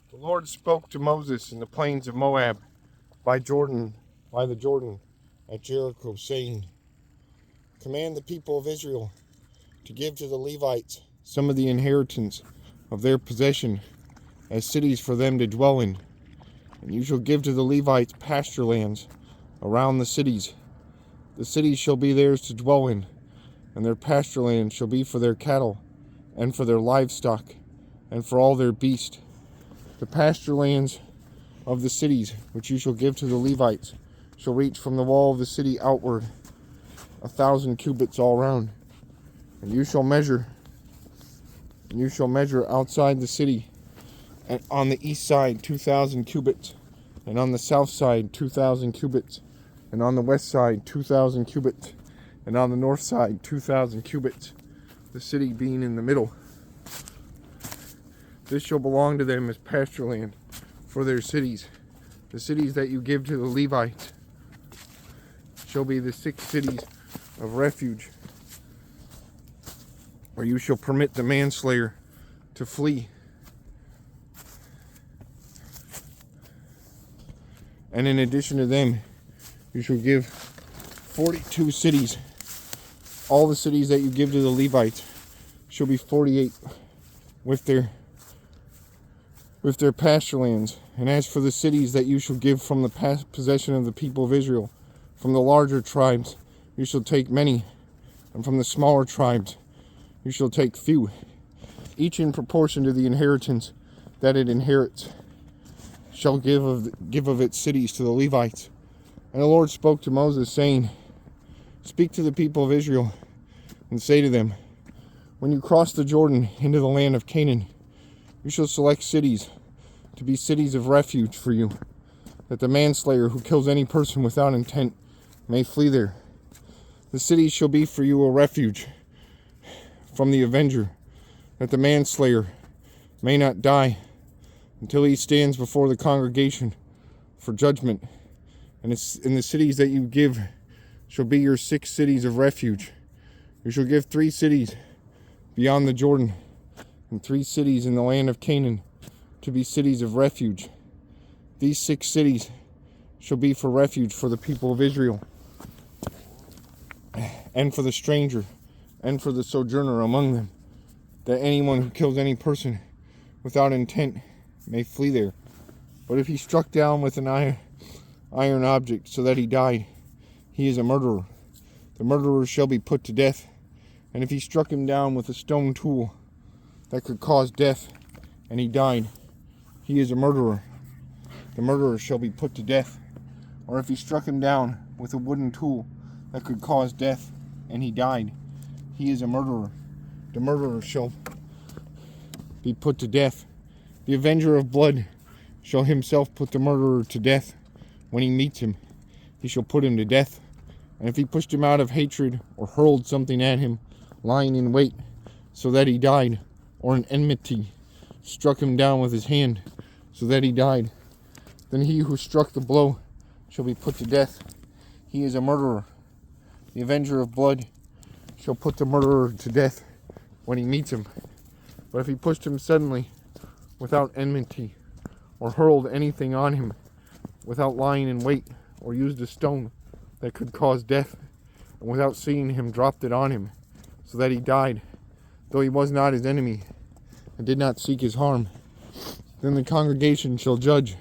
The Lord spoke to Moses in the plains of Moab by the Jordan at Jericho, saying, Command the people of Israel to give to the Levites some of the inheritance of their possession as cities for them to dwell in. And you shall give to the Levites pasture lands around the cities. The cities shall be theirs to dwell in, and their pasture land shall be for their cattle, and for their livestock, and for all their beasts. The pasture lands of the cities, which you shall give to the Levites, shall reach from the wall of the city outward 1,000 cubits all round. And you shall measure outside the city, and on the east side 2,000 cubits, and on the south side 2,000 cubits, and on the west side 2,000 cubits, and on the north side 2,000 cubits, the city being in the middle. This shall belong to them as pasture land for their cities. The cities that you give to the Levites shall be the 6 cities of refuge, where you shall permit the manslayer to flee. And in addition to them, you shall give 42 cities. All the cities that you give to the Levites shall be 48 with their pasture lands. And as for the cities that you shall give from the possession of the people of Israel, from the larger tribes you shall take many, and from the smaller tribes you shall take few, each in proportion to the inheritance that it inherits shall give of its cities to the Levites. And the Lord spoke to Moses, saying, Speak to the people of Israel, and say to them, When you cross the Jordan into the land of Canaan, you shall select cities to be cities of refuge for you, that the manslayer who kills any person without intent may flee there. The cities shall be for you a refuge from the avenger, that the manslayer may not die until he stands before the congregation for judgment. And in the cities that you give shall be your 6 cities of refuge. You shall give 3 cities beyond the Jordan, and 3 cities in the land of Canaan to be cities of refuge. These 6 cities shall be for refuge for the people of Israel, and for the stranger, and for the sojourner among them, that anyone who kills any person without intent may flee there. But if he struck down with an iron object so that he died, he is a murderer. The murderer shall be put to death. And if he struck him down with a stone tool that could cause death, and he died, he is a murderer. The murderer shall be put to death. Or if he struck him down with a wooden tool that could cause death, and he died, he is a murderer. The murderer shall be put to death. The avenger of blood shall himself put the murderer to death. When he meets him, he shall put him to death. And if he pushed him out of hatred, or hurled something at him, lying in wait, so that he died, or in enmity struck him down with his hand, so that he died, then he who struck the blow shall be put to death. He is a murderer. The avenger of blood shall put the murderer to death when he meets him. But if he pushed him suddenly, without enmity, or hurled anything on him, without lying in wait, or used a stone that could cause death, and without seeing him dropped it on him, so that he died, though he was not his enemy, and did not seek his harm, then the congregation shall judge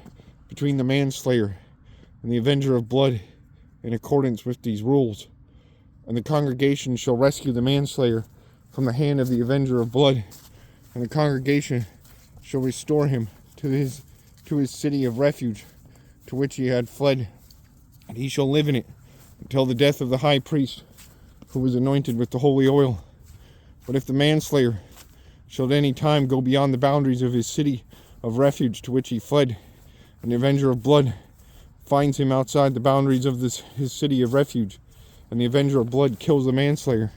between the manslayer and the avenger of blood in accordance with these rules. And the congregation shall rescue the manslayer from the hand of the avenger of blood, and the congregation shall restore him to his city of refuge, to which he had fled, and he shall live in it until the death of the high priest, who was anointed with the holy oil. But if the manslayer shall at any time go beyond the boundaries of his city of refuge to which he fled, and the avenger of blood finds him outside the boundaries of his city of refuge, and the avenger of blood kills the manslayer,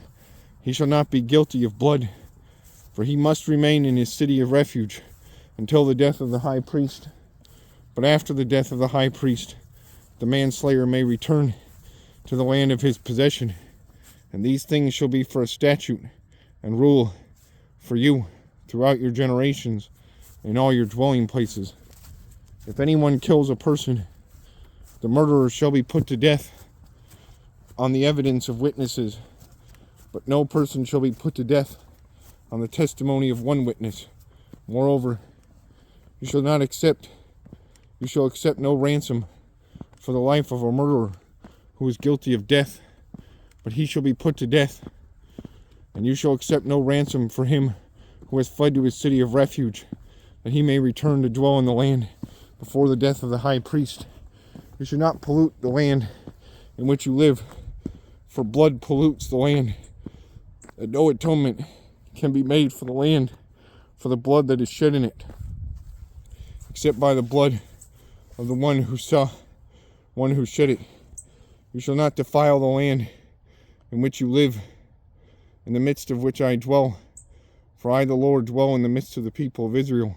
he shall not be guilty of blood, for he must remain in his city of refuge until the death of the high priest. But after the death of the high priest, the manslayer may return to the land of his possession, and these things shall be for a statute and rule for you throughout your generations in all your dwelling places. If anyone kills a person, the murderer shall be put to death on the evidence of witnesses, but no person shall be put to death on the testimony of one witness. Moreover, you shall accept no ransom for the life of a murderer who is guilty of death, but he shall be put to death. And you shall accept no ransom for him who has fled to his city of refuge, that he may return to dwell in the land before the death of the high priest. You should not pollute the land in which you live, for blood pollutes the land, and no atonement can be made for the land for the blood that is shed in it, except by the blood of the one who shed it. You shall not defile the land in which you live, in the midst of which I dwell, for I, the Lord, dwell in the midst of the people of Israel.